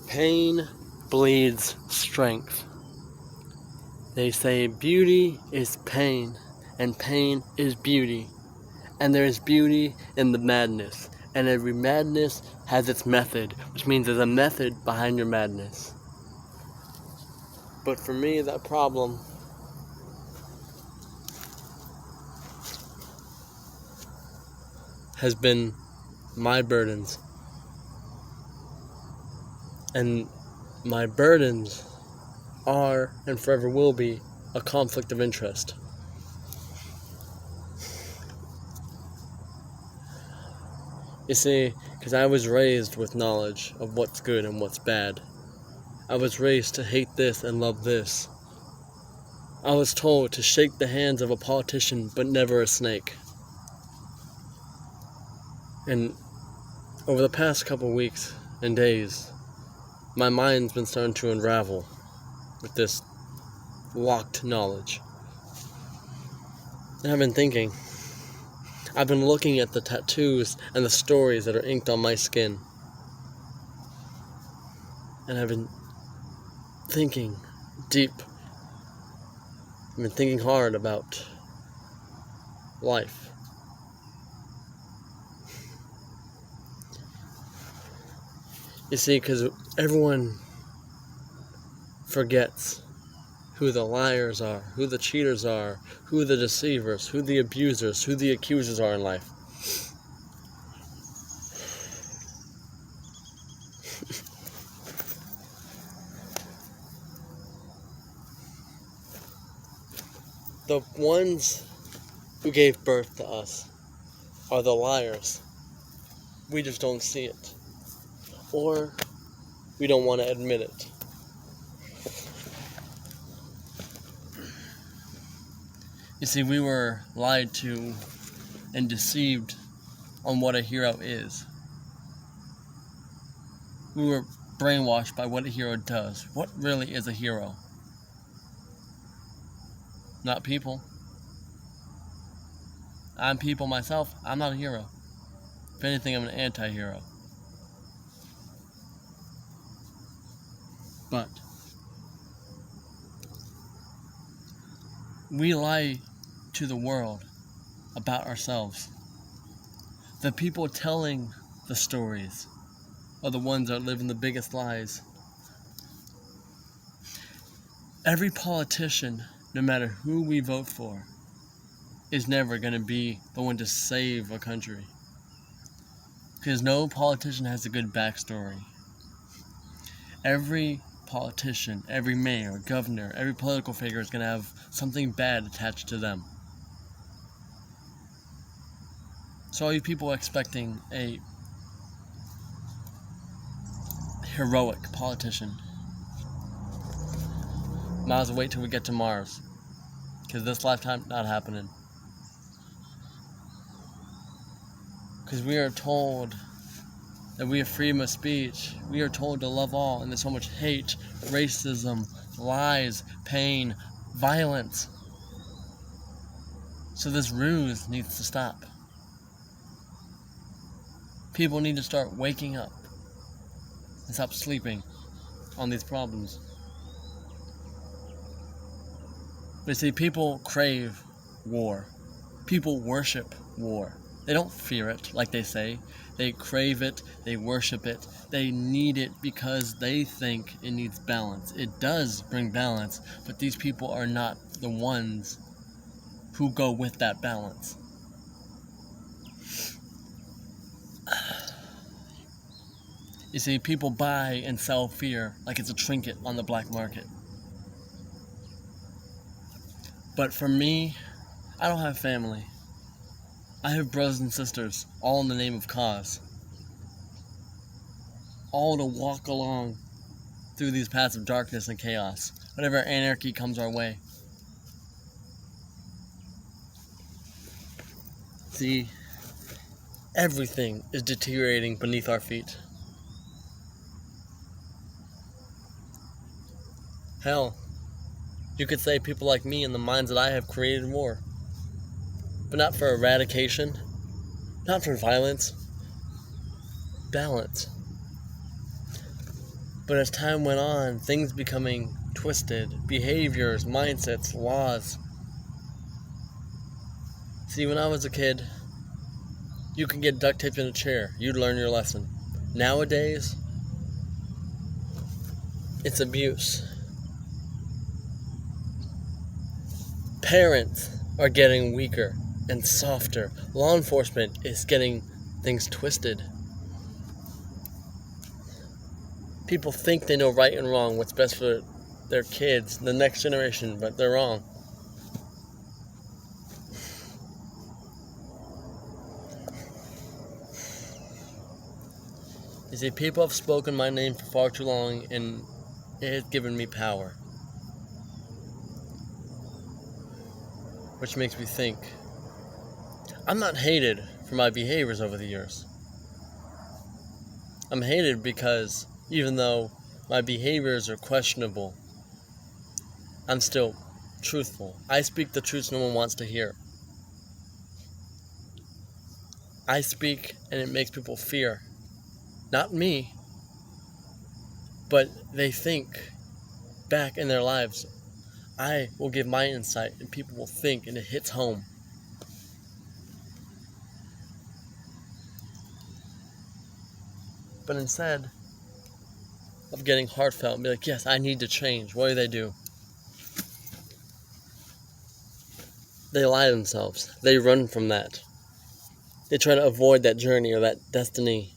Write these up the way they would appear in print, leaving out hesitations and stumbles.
Pain bleeds strength. They say beauty is pain, and pain is beauty. And there is beauty in the madness. And every madness has its method, which means there's a method behind your madness. But for me, that problem has been my burdens. And my burdens are and forever will be a conflict of interest. You see, because I was raised with knowledge of what's good and what's bad. I was raised to hate this and love this. I was told to shake the hands of a politician but never a snake. And over the past couple weeks and days, my mind's been starting to unravel with this locked knowledge. And I've been thinking. I've been looking at the tattoos and the stories that are inked on my skin. And I've been thinking deep. I've been thinking hard about life. You see, because everyone forgets who the liars are, who the cheaters are, who the deceivers, who the abusers, who the accusers are in life. The ones who gave birth to us are the liars. We just don't see it. Or we don't want to admit it. You see, we were lied to and deceived on what a hero is. We were brainwashed by what a hero does. What really is a hero? Not people. I'm people myself. I'm not a hero. If anything, I'm an anti-hero. But we lie to the world about ourselves. The people telling the stories are the ones that live in the biggest lies. Every politician, no matter who we vote for, is never going to be the one to save a country. Because no politician has a good backstory. Every politician, every mayor, governor, every political figure is going to have something bad attached to them. So all you people expecting a heroic politician, might as well wait till we get to Mars. Because this lifetime, not happening. Because we are told that we have freedom of speech. We are told to love all, and there's so much hate, racism, lies, pain, violence. So this ruse needs to stop. People need to start waking up and stop sleeping on these problems. But see, people crave war. People worship war. They don't fear it, like they say. They crave it, they worship it, they need it because they think it needs balance. It does bring balance, but these people are not the ones who go with that balance. You see, people buy and sell fear like it's a trinket on the black market. But for me, I don't have family. I have brothers and sisters, all in the name of cause. All to walk along through these paths of darkness and chaos, whenever anarchy comes our way. See, everything is deteriorating beneath our feet. Hell, you could say people like me and the minds that I have created war. But not for eradication, not for violence. Balance. But as time went on, things becoming twisted, behaviors, mindsets, laws. See, when I was a kid, you could get duct taped in a chair. You'd learn your lesson. Nowadays, it's abuse. Parents are getting weaker and softer. Law enforcement is getting things twisted. People think they know right and wrong, what's best for their kids, the next generation, but they're wrong. You see, people have spoken my name for far too long, and it has given me power. Which makes me think, I'm not hated for my behaviors over the years. I'm hated because even though my behaviors are questionable, I'm still truthful. I speak the truth no one wants to hear. I speak and it makes people fear. Not me, but they think back in their lives. I will give my insight and people will think, and it hits home. But instead of getting heartfelt and be like, yes, I need to change, what do? They lie to themselves. They run from that. They try to avoid that journey or that destiny,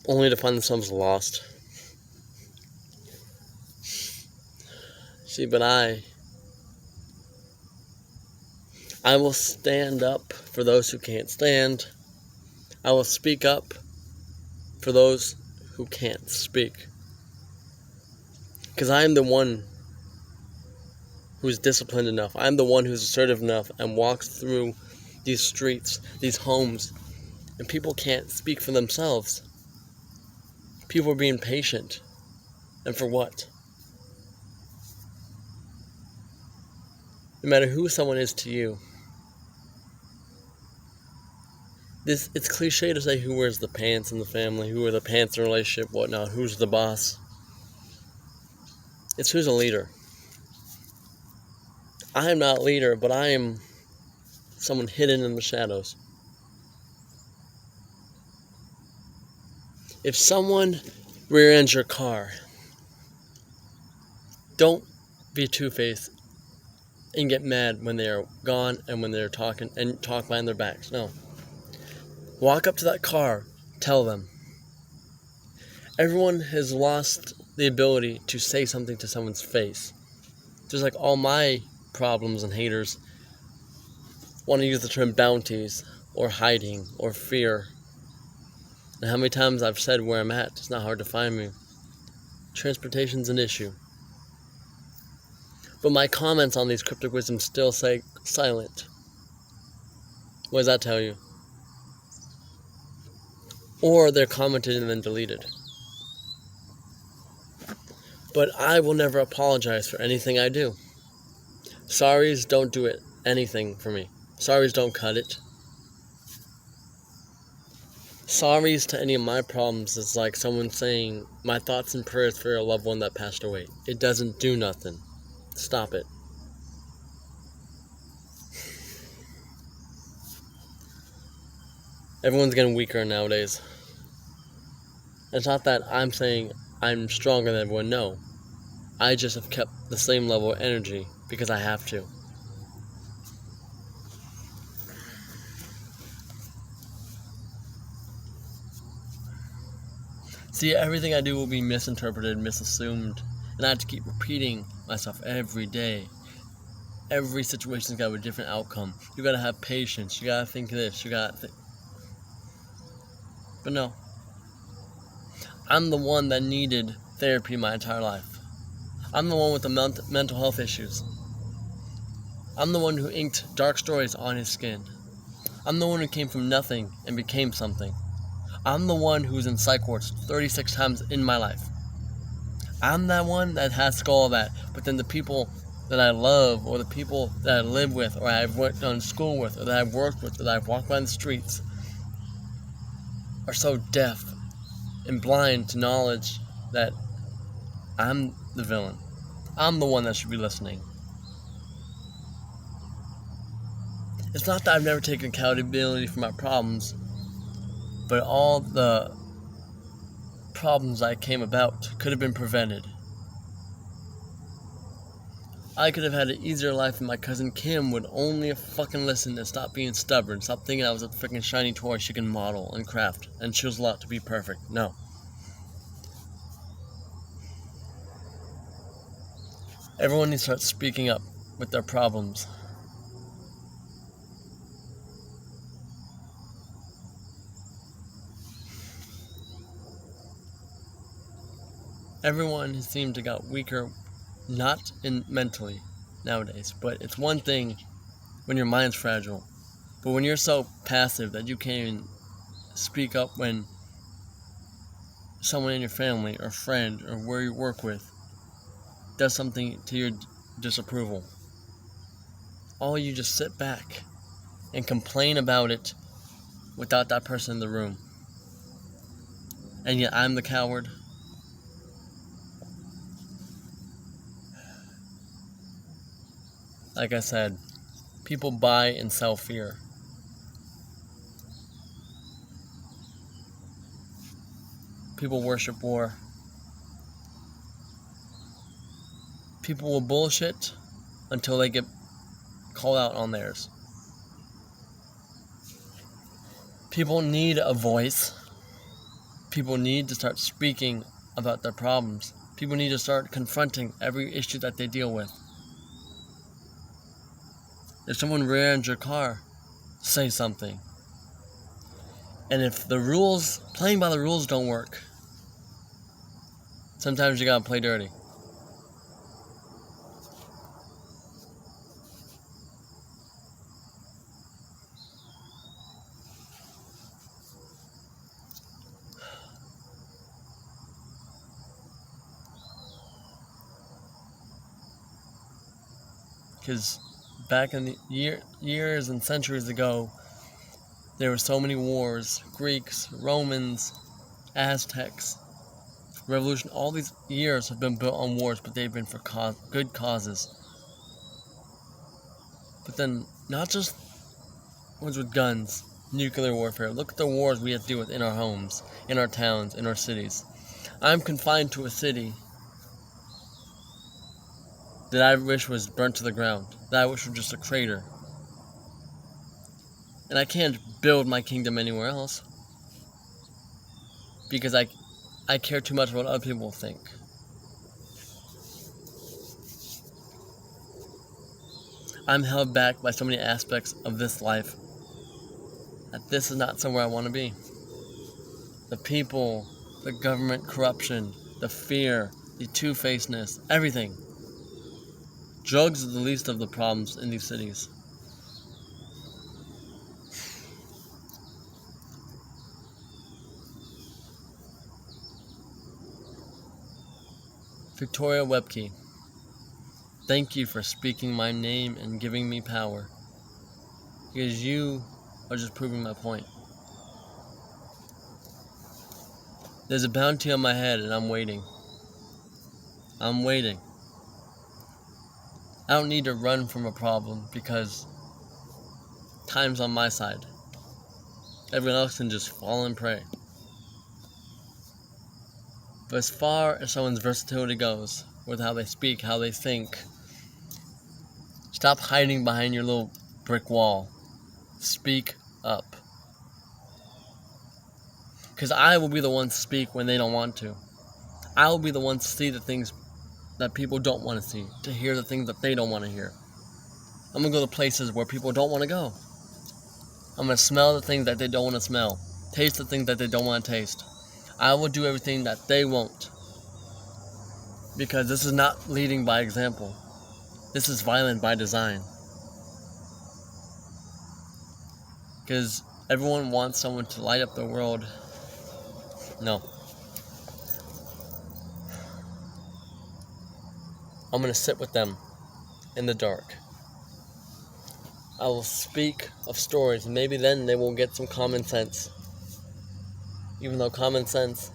only to find themselves lost. See, but I will stand up for those who can't stand. I will speak up for those who can't speak. Because I am the one who's disciplined enough. I'm the one who's assertive enough and walks through these streets, these homes, and people can't speak for themselves. People are being patient. And for what? No matter who someone is to you, it's cliche to say who wears the pants in the family, who wears the pants in a relationship, whatnot, who's the boss. It's who's a leader. I am not a leader, but I am someone hidden in the shadows. If someone rear-ends your car, don't be two-faced and get mad when they are gone and when they're talking and talk behind their backs. No. Walk up to that car, tell them. Everyone has lost the ability to say something to someone's face. Just like all my problems and haters want to use the term bounties or hiding or fear. And how many times I've said where I'm at, it's not hard to find me. Transportation's an issue. But my comments on these cryptic wisdoms still say silent. What does that tell you? Or they're commented and then deleted. But I will never apologize for anything I do. Sorries don't do it anything for me. Sorries don't cut it. Sorries to any of my problems is like someone saying, my thoughts and prayers for your loved one that passed away. It doesn't do nothing. Stop it. Everyone's getting weaker nowadays. It's not that I'm saying I'm stronger than everyone. No. I just have kept the same level of energy because I have to. See, everything I do will be misinterpreted, misassumed, and I have to keep repeating myself every day. Every situation's got a different outcome. You gotta have patience. You gotta think this. But no. I'm the one that needed therapy my entire life. I'm the one with the mental health issues. I'm the one who inked dark stories on his skin. I'm the one who came from nothing and became something. I'm the one who's in psych wards 36 times in my life. I'm that one that has all of that. But then the people that I love, or the people that I live with, or I've worked on school with, or that I've worked with, or that I've walked by the streets, are so deaf and blind to knowledge that I'm the villain. I'm the one that should be listening. It's not that I've never taken accountability for my problems, but all the problems I came about could have been prevented. I could have had an easier life if my cousin Kim would only have fucking listened and stop being stubborn. Stop thinking I was a freaking shiny toy she can model and craft and choose a lot to be perfect. No. Everyone needs to start speaking up with their problems. Everyone seems to got weaker, not mentally nowadays, but it's one thing when your mind's fragile. But when you're so passive that you can't even speak up when someone in your family or friend or where you work with does something to your disapproval, all you just sit back and complain about it without that person in the room. And yet I'm the coward. Like I said, people buy and sell fear. People worship war. People will bullshit until they get called out on theirs. People need a voice. People need to start speaking about their problems. People need to start confronting every issue that they deal with. If someone rear-ends your car, say something. And if the rules, playing by the rules don't work, sometimes you gotta play dirty. Because back in the years and centuries ago, there were so many wars. Greeks, Romans, Aztecs, Revolution. All these years have been built on wars, but they've been for good causes. But then, not just ones with guns, nuclear warfare. Look at the wars we have to deal with in our homes, in our towns, in our cities. I'm confined to a city that I wish was burnt to the ground, that I wish was just a crater. And I can't build my kingdom anywhere else because I care too much about what other people think. I'm held back by so many aspects of this life that this is not somewhere I want to be. The people, the government corruption, the fear, the two-facedness, everything. Drugs are the least of the problems in these cities. Victoria Webke, thank you for speaking my name and giving me power. Because you are just proving my point. There's a bounty on my head and I'm waiting. I'm waiting. I don't need to run from a problem because time's on my side. Everyone else can just fall and pray. But as far as someone's versatility goes, with how they speak, how they think, stop hiding behind your little brick wall. Speak up. Because I will be the one to speak when they don't want to. I will be the one to see the things that people don't want to see, to hear the things that they don't want to hear. I'm going to go to places where people don't want to go. I'm going to smell the things that they don't want to smell, taste the things that they don't want to taste. I will do everything that they won't. Because this is not leading by example. This is violent by design. Because everyone wants someone to light up the world. No. I'm going to sit with them in the dark. I will speak of stories, and maybe then they will get some common sense. Even though common sense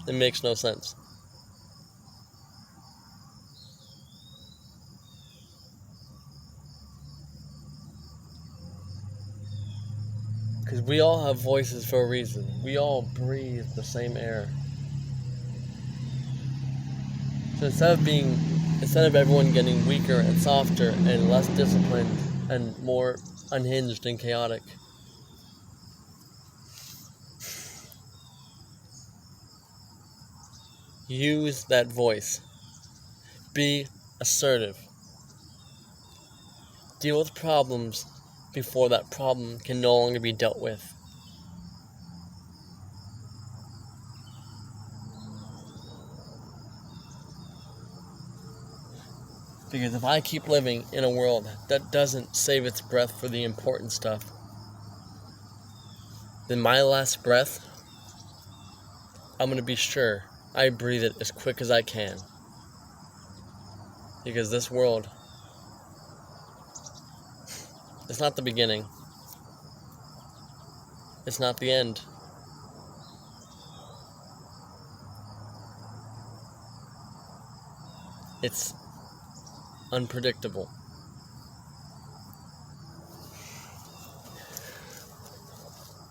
It makes no sense. Because we all have voices for a reason. We all breathe the same air. So instead of everyone getting weaker and softer and less disciplined and more unhinged and chaotic, use that voice. Be assertive. Deal with problems before that problem can no longer be dealt with. Because if I keep living in a world that doesn't save its breath for the important stuff, then my last breath, I'm going to be sure I breathe it as quick as I can. Because this world, it's not the beginning. It's not the end. It's unpredictable.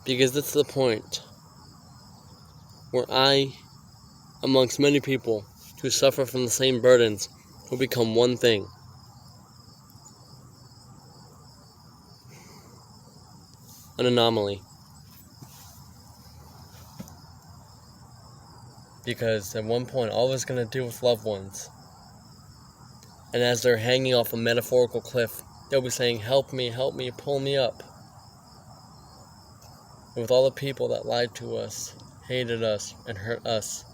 Because it's the point where I, amongst many people who suffer from the same burdens, will become one thing. An anomaly. Because at one point, all I was going to do with loved ones, and as they're hanging off a metaphorical cliff, they'll be saying, help me, pull me up. And with all the people that lied to us, hated us, and hurt us,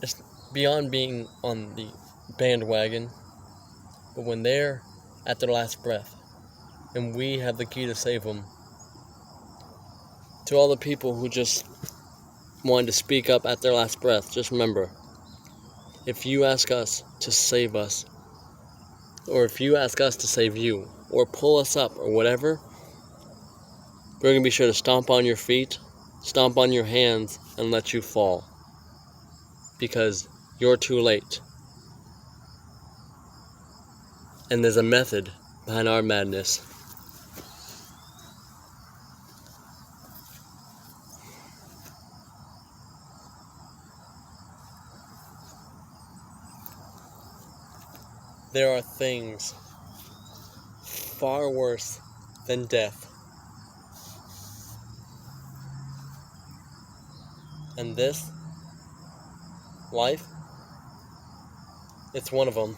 it's beyond being on the bandwagon, but when they're at their last breath, and we have the key to save them, to all the people who just wanted to speak up at their last breath, just remember, if you ask us to save us, or if you ask us to save you, or pull us up, or whatever, we're going to be sure to stomp on your feet, stomp on your hands, and let you fall. Because you're too late. And there's a method behind our madness. There are things far worse than death. And this life, it's one of them.